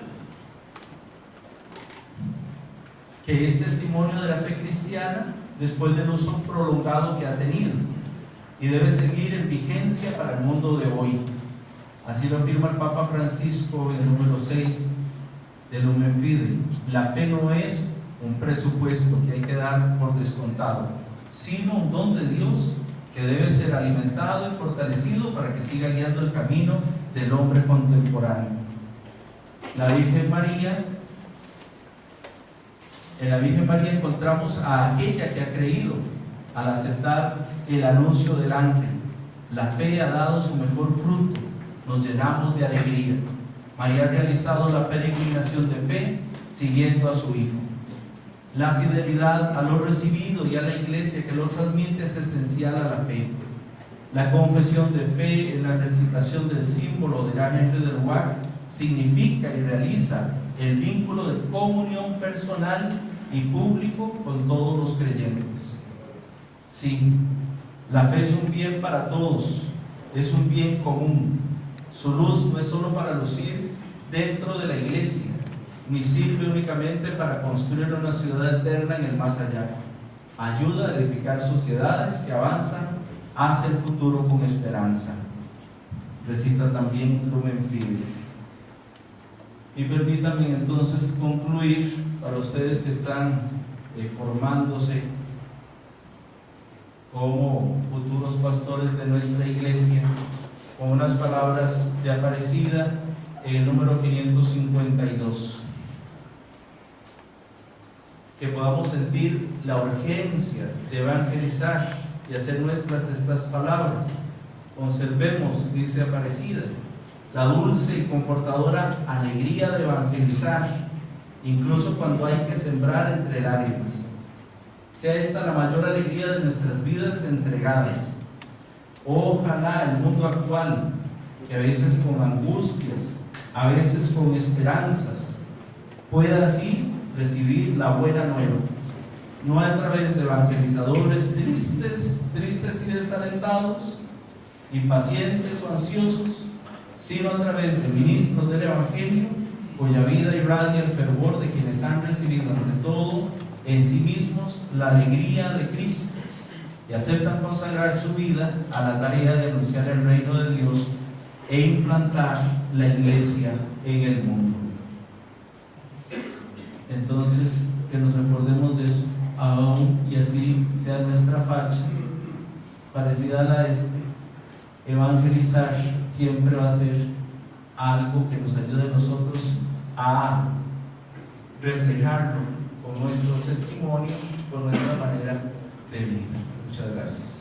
S2: que es testimonio de la fe cristiana después del uso prolongado que ha tenido y debe seguir en vigencia para el mundo de hoy. Así lo afirma el Papa Francisco en el número 6 del Lumen Fidei. La fe no es un presupuesto que hay que dar por descontado, sino un don de Dios que debe ser alimentado y fortalecido para que siga guiando el camino del hombre contemporáneo. La Virgen María, en la Virgen María encontramos a aquella que ha creído al aceptar el anuncio del ángel. La fe ha dado su mejor fruto, nos llenamos de alegría. María ha realizado la peregrinación de fe siguiendo a su Hijo. La fidelidad a lo recibido y a la iglesia que lo transmite es esencial a la fe. La confesión de fe en la recitación del símbolo del ángel del Ruach significa y realiza el vínculo de comunión personal y público con todos los creyentes. Sí, la fe es un bien para todos, es un bien común. Su luz no es solo para lucir dentro de la iglesia, ni sirve únicamente para construir una ciudad eterna en el más allá. Ayuda a edificar sociedades que avanzan hacia el futuro con esperanza. Recita también Lumen Fidei. Y permítanme entonces concluir, para ustedes que están formándose como futuros pastores de nuestra iglesia, con unas palabras de Aparecida en el número 552. Que podamos sentir la urgencia de evangelizar y hacer nuestras estas palabras. Conservemos, dice Aparecida, la dulce y confortadora alegría de evangelizar, incluso cuando hay que sembrar entre lágrimas. Sea esta la mayor alegría de nuestras vidas entregadas. Ojalá el mundo actual, que a veces con angustias, a veces con esperanzas, pueda así recibir la buena nueva, no a través de evangelizadores tristes y desalentados, impacientes o ansiosos, sino a través de ministros del Evangelio, cuya vida irradia el fervor de quienes han recibido ante todo en sí mismos la alegría de Cristo y aceptan consagrar su vida a la tarea de anunciar el reino de Dios e implantar la iglesia en el mundo. Entonces, que nos acordemos de eso aún, y así sea nuestra facha parecida a la evangelizar siempre va a ser algo que nos ayude a nosotros a reflejarlo con nuestro testimonio, con nuestra manera de vida. Muchas gracias.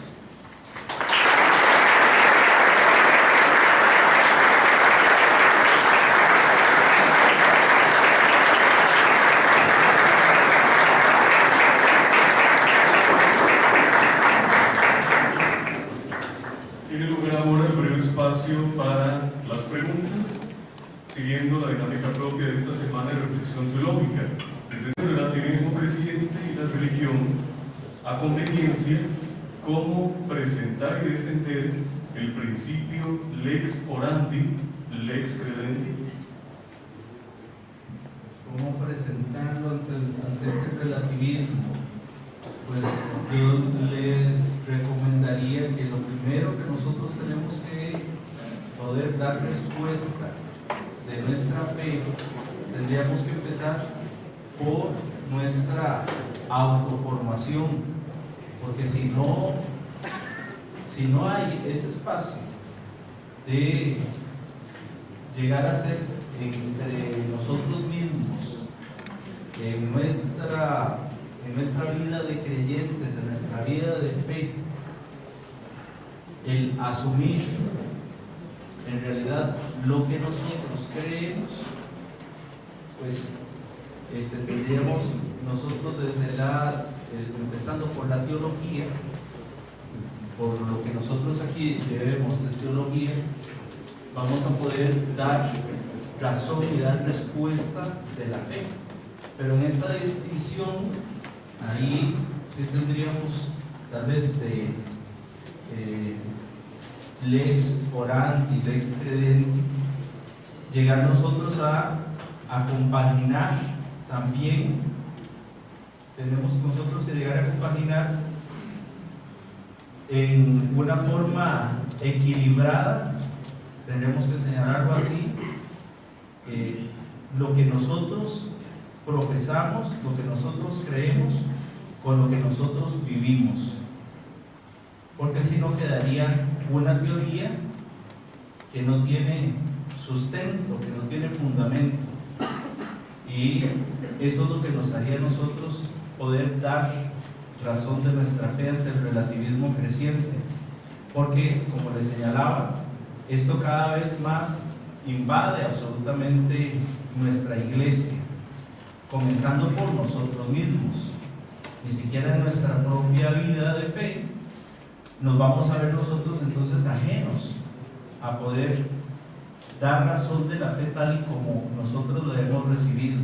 S1: Tiene lugar ahora el breve espacio para las preguntas, siguiendo la dinámica propia de esta semana de reflexión teológica, desde el relativismo creciente y la religión a conveniencia, cómo presentar y defender el principio lex orandi, lex credendi.
S2: ¿Cómo presentarlo ante este relativismo? Pues yo les recomendaría que lo primero que nosotros tenemos que poder dar respuesta de nuestra fe, tendríamos que empezar por nuestra autoformación, porque si no hay ese espacio de llegar a ser entre nosotros mismos, en nuestra vida de creyentes, en nuestra vida de fe, el asumir en realidad lo que nosotros creemos, pues tendríamos nosotros empezando por la teología, por lo que nosotros aquí llevemos de teología, vamos a poder dar razón y dar respuesta de la fe. Pero en esta distinción, ahí sí tendríamos tal vez de lex orandi, lex credendi, llegar nosotros a compaginar también tenemos nosotros que llegar a compaginar en una forma equilibrada, tendremos que señalarlo así, lo que nosotros profesamos, lo que nosotros creemos, con lo que nosotros vivimos, porque si no quedaría una teoría que no tiene sustento, que no tiene fundamento, y eso es lo que nos haría a nosotros poder dar razón de nuestra fe ante el relativismo creciente, porque como les señalaba, esto cada vez más invade absolutamente nuestra iglesia, comenzando por nosotros mismos. Ni siquiera en nuestra propia vida de fe nos vamos a ver nosotros entonces ajenos a poder dar razón de la fe tal y como nosotros la hemos recibido.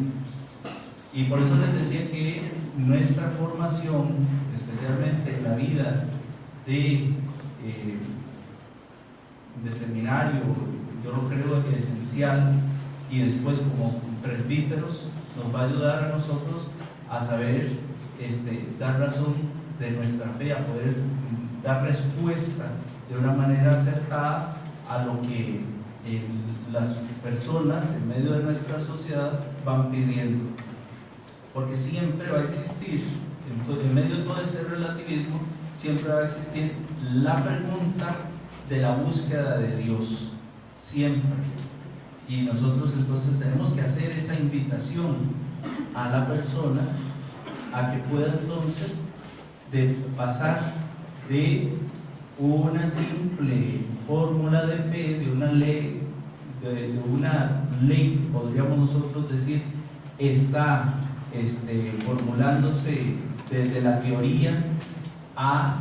S2: Y por eso les decía que nuestra formación, especialmente en la vida de seminario, yo lo creo esencial, y después como presbíteros nos va a ayudar a nosotros a saber dar razón de nuestra fe, a poder dar respuesta de una manera acertada a lo que las personas en medio de nuestra sociedad van pidiendo, porque siempre va a existir, en medio de todo este relativismo, siempre va a existir la pregunta de la búsqueda de Dios, siempre. Y nosotros entonces tenemos que hacer esa invitación a la persona a que pueda entonces pasar de una simple fórmula de fe, de una ley, podríamos nosotros decir, está formulándose desde la teoría a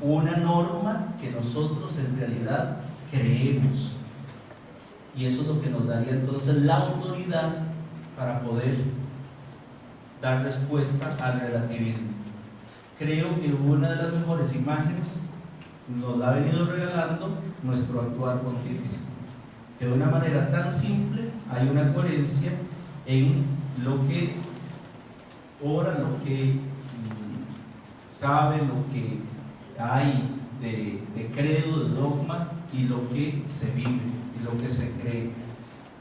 S2: una norma que nosotros en realidad creemos, y eso es lo que nos daría entonces la autoridad para poder dar respuesta al relativismo. Creo que una de las mejores imágenes nos la ha venido regalando nuestro actual pontífice, que de una manera tan simple hay una coherencia en lo que ora, lo que sabe, lo que hay de credo, de dogma, y lo que se vive y lo que se cree,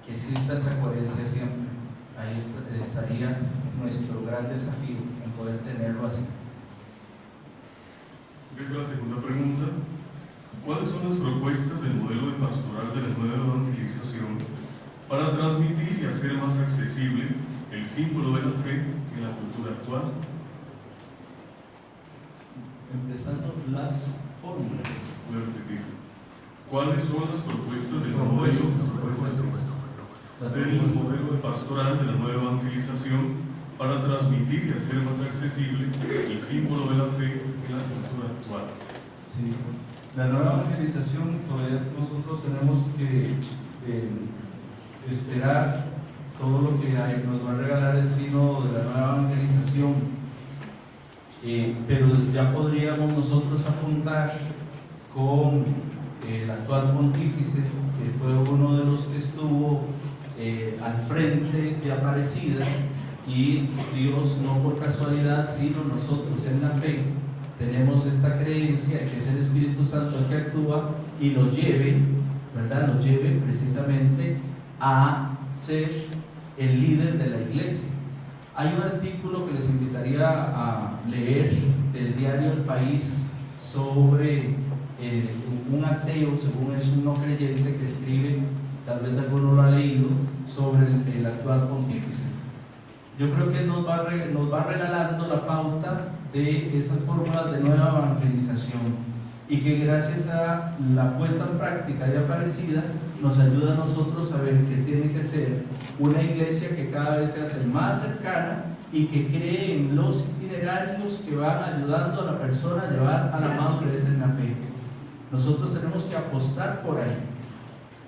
S2: que exista esa coherencia siempre. Ahí estaría nuestro gran desafío en poder tenerlo así.
S1: Esa es la segunda pregunta. ¿Cuáles son las propuestas del modelo de pastoral de la nueva evangelización para transmitir y hacer más accesible el símbolo de la fe en la cultura actual?
S2: Empezando las fórmulas.
S1: Voy a repetir. ¿Cuáles son las propuestas del modelo de pastoral de la nueva evangelización para transmitir y hacer más accesible el símbolo de la fe en la cultura actual?
S2: Sí. La nueva evangelización, todavía nosotros tenemos que esperar todo lo que nos va a regalar el sínodo de la nueva evangelización, pero ya podríamos nosotros apuntar con el actual pontífice, que fue uno de los que estuvo al frente de Aparecida, y Dios, no por casualidad, sino nosotros en la fe tenemos esta creencia que es el Espíritu Santo el que actúa y lo lleve, ¿verdad? Lo lleve precisamente a ser el líder de la iglesia. Hay un artículo que les invitaría a leer del diario El País sobre un ateo, según es un no creyente, que escribe, tal vez alguno lo ha leído, sobre el actual pontífice. Yo creo que nos va regalando la pauta de esas fórmulas de nueva evangelización, y que gracias a la puesta en práctica de Aparecida nos ayuda a nosotros a ver que tiene que ser una iglesia que cada vez se hace más cercana y que cree en los itinerarios que van ayudando a la persona a llevar a la madurez en la fe. Nosotros tenemos que apostar por ahí,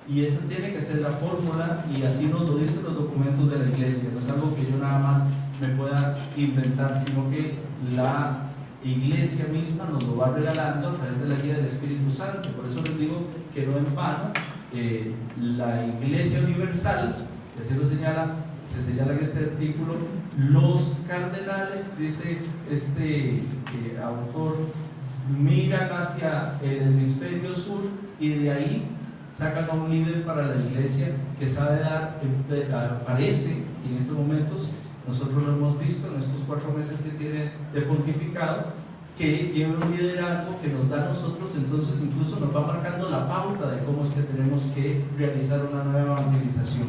S2: y esa tiene que ser la fórmula, y así nos lo dicen los documentos de la iglesia. No es algo que yo nada más me pueda inventar, sino que la iglesia misma nos lo va regalando a través de la guía del Espíritu Santo. Por eso les digo que no en vano la iglesia universal, que así lo señala se señala en este artículo, los cardenales, dice este autor, miran hacia el hemisferio sur y de ahí sacan a un líder para la iglesia que sabe dar, parece, y en estos momentos nosotros lo hemos visto en estos 4 meses que tiene de pontificado, que lleva un liderazgo que nos da a nosotros, entonces incluso nos va marcando la pauta de cómo es que tenemos que realizar una nueva evangelización.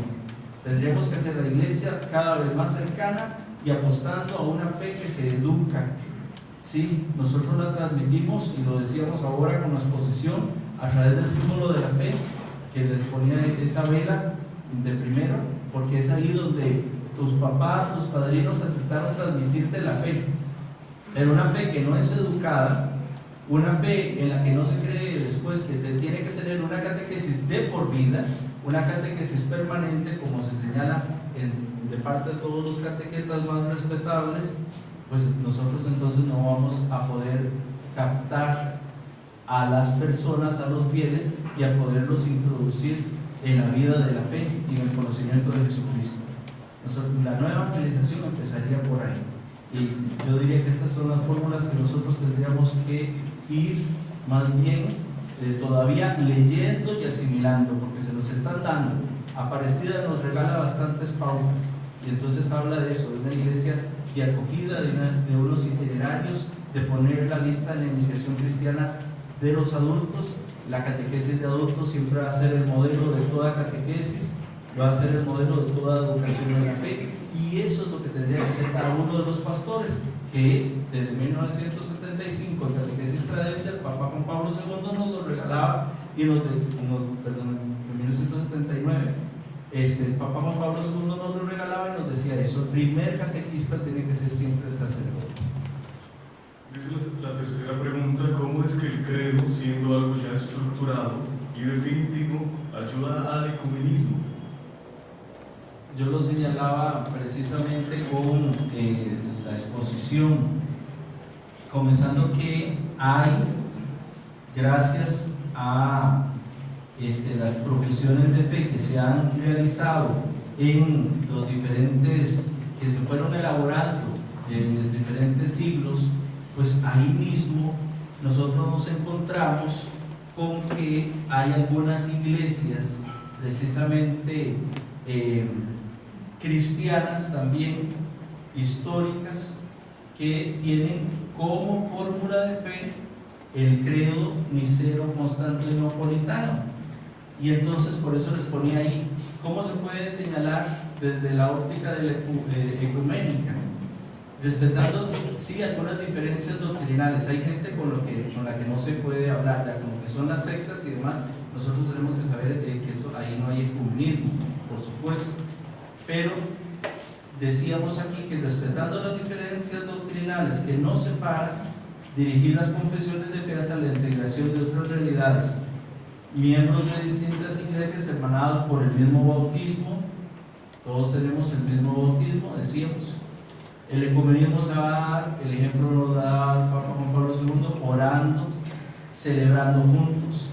S2: Tendríamos que hacer la iglesia cada vez más cercana y apostando a una fe que se educa. Sí, nosotros la transmitimos, y lo decíamos ahora con la exposición, a través del símbolo de la fe, que les ponía esa vela de primero, porque es ahí donde tus papás, tus padrinos aceptaron transmitirte la fe. Pero una fe que no es educada, una fe en la que no se cree después que te tiene que tener una catequesis de por vida, una catequesis permanente, como se señala de parte de todos los catequetas más respetables, pues nosotros entonces no vamos a poder captar a las personas, a los fieles, y a poderlos introducir en la vida de la fe y en el conocimiento de Jesucristo. La nueva evangelización empezaría por ahí. Y yo diría que estas son las fórmulas que nosotros tendríamos que ir más bien todavía leyendo y asimilando, porque se nos están dando. Aparecida nos regala bastantes pautas, y entonces habla de eso, de una iglesia de acogida, de unos itinerarios, de poner la lista en la iniciación cristiana de los adultos. La catequesis de adultos siempre va a ser el modelo de toda catequesis, va a ser el modelo de toda educación en la fe, y eso es lo que tendría que ser cada uno de los pastores, que desde 1975 en Catequesis Tradente el Papa Juan Pablo II nos lo regalaba, y en 1979 el Papa Juan Pablo II nos lo regalaba y nos decía eso: el primer catequista tiene que ser siempre el sacerdote.
S1: La tercera pregunta: ¿cómo es que el credo, siendo algo ya estructurado y definitivo, ayuda al ecumenismo?
S2: Yo lo señalaba precisamente con la exposición, comenzando que hay, gracias a las profesiones de fe que se han realizado en los diferentes, que se fueron elaborando en los diferentes siglos, pues ahí mismo nosotros nos encontramos con que hay algunas iglesias precisamente cristianas también, históricas, que tienen como fórmula de fe el credo niceno-constantinopolitano. Y entonces por eso les ponía ahí cómo se puede señalar desde la óptica de la ecuménica, respetando sí algunas diferencias doctrinales. Hay gente con la que no se puede hablar, ya como que son las sectas y demás. Nosotros tenemos que saber que eso, ahí no hay ecumenismo, por supuesto. Pero decíamos aquí que respetando las diferencias doctrinales que nos separan, dirigir las confesiones de fe hacia la integración de otras realidades, miembros de distintas iglesias hermanados por el mismo bautismo, todos tenemos el mismo bautismo, decíamos. El ecumenismo se va a dar, el ejemplo lo da el Papa Juan Pablo II, orando, celebrando juntos,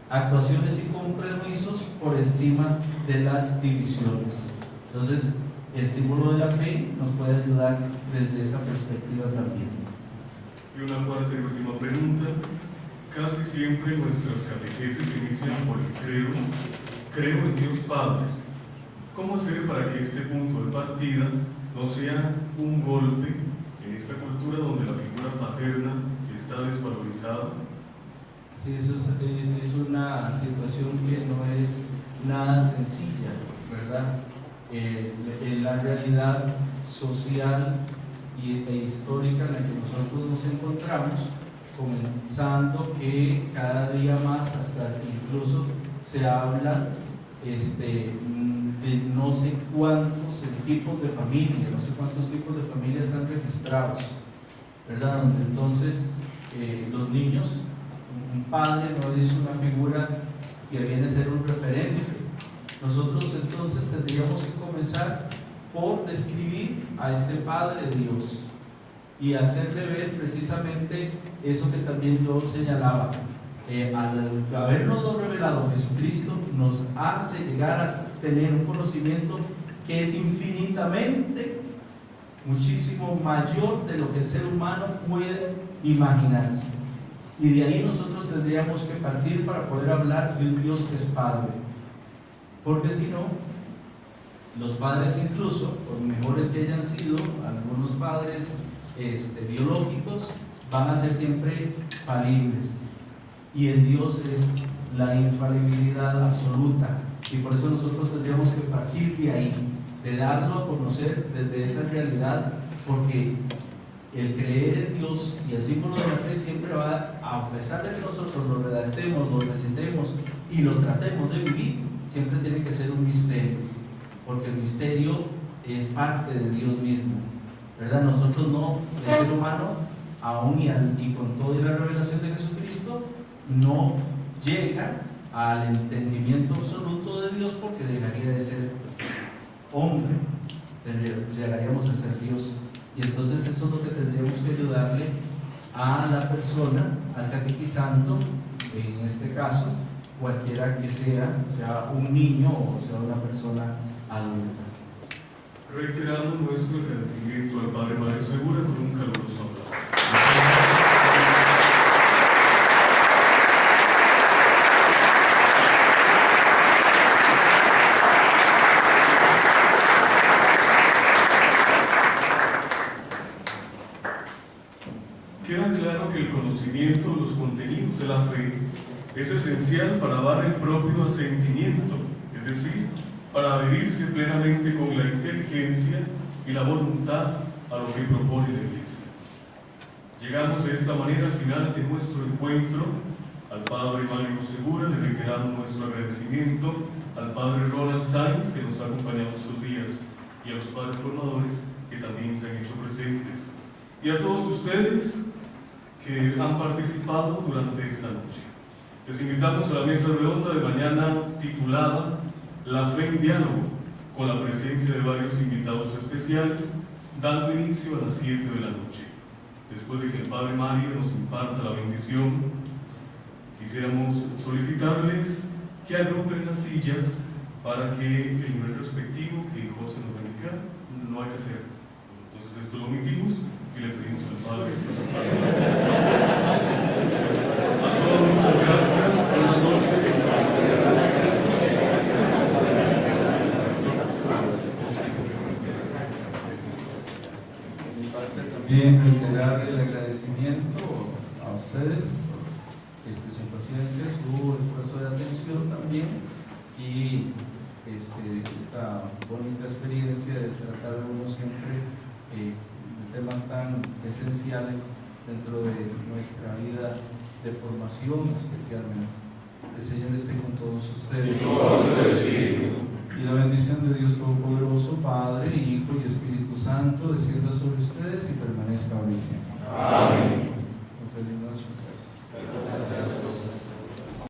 S2: actuaciones y compromisos por encima de las divisiones. Entonces, el símbolo de la fe nos puede ayudar desde esa perspectiva también.
S1: Y una cuarta y última pregunta: casi siempre nuestras catequesis inician por el credo, creo en Dios Padre. ¿Cómo hacer para que este punto de partida no sea un golpe en esta cultura donde la figura paterna está desvalorizada?
S2: Sí, eso es una situación que no es nada sencilla, ¿verdad? En la realidad social e histórica en la que nosotros nos encontramos, comenzando que cada día más, hasta incluso se habla de no sé cuántos tipos de familia, no sé cuántos tipos de familia están registrados, ¿verdad? Donde entonces los niños, un padre no es una figura que viene a ser un referente. Nosotros entonces tendríamos que comenzar por describir a este Padre de Dios y hacerle ver precisamente eso que también yo señalaba. Al habernos revelado Jesucristo, nos hace llegar a tener un conocimiento que es infinitamente, muchísimo mayor de lo que el ser humano puede imaginarse. Y de ahí nosotros tendríamos que partir para poder hablar de un Dios que es Padre. Porque si no, los padres, incluso, por mejores que hayan sido, algunos padres biológicos, van a ser siempre falibles. Y en Dios es la infalibilidad absoluta. Y por eso nosotros tendríamos que partir de ahí, de darlo a conocer desde esa realidad, porque el creer en Dios y el símbolo de la fe siempre va, a pesar de que nosotros lo redactemos, lo recitemos y lo tratemos de vivir, siempre tiene que ser un misterio, porque el misterio es parte de Dios mismo, ¿verdad? Nosotros no, el ser humano, aún y con toda la revelación de Jesucristo, no llega al entendimiento absoluto de Dios, porque dejaría de ser hombre, llegaríamos a ser Dios. Y entonces eso es lo que tendríamos que ayudarle a la persona, al catequizando, en este caso, cualquiera que sea un niño o sea una persona adulta.
S1: Reiteramos nuestro agradecimiento al Padre Mario Segura con un caluroso aplauso. Queda claro que el conocimiento de los contenidos de la fe es esencial para dar el propio asentimiento, es decir, para adherirse plenamente con la inteligencia y la voluntad a lo que propone la Iglesia. Llegamos de esta manera al final de nuestro encuentro. Al Padre Mario Segura le reiteramos nuestro agradecimiento, al Padre Ronald Sainz, que nos ha acompañado estos días, y a los padres formadores que también se han hecho presentes, y a todos ustedes que han participado durante esta noche. Les invitamos a la mesa redonda de mañana titulada La Fe en Diálogo, con la presencia de varios invitados especiales, dando inicio a las 7 de la noche. Después de que el Padre Mario nos imparta la bendición, quisiéramos solicitarles que agrupen las sillas para que el nivel respectivo que José nos va a indicar no hay que hacer. Entonces esto lo omitimos y le pedimos al Padre. A todos muchas gracias, buenas noches.
S2: También reiterar el agradecimiento a ustedes por su paciencia, su esfuerzo de atención también, y esta bonita experiencia de tratar uno siempre de temas tan esenciales dentro de nuestra vida de formación, especialmente. El Señor esté con todos ustedes. Y la bendición de Dios Todopoderoso, Padre, Hijo y Espíritu Santo, descienda sobre ustedes y permanezca hoy siempre. Amén.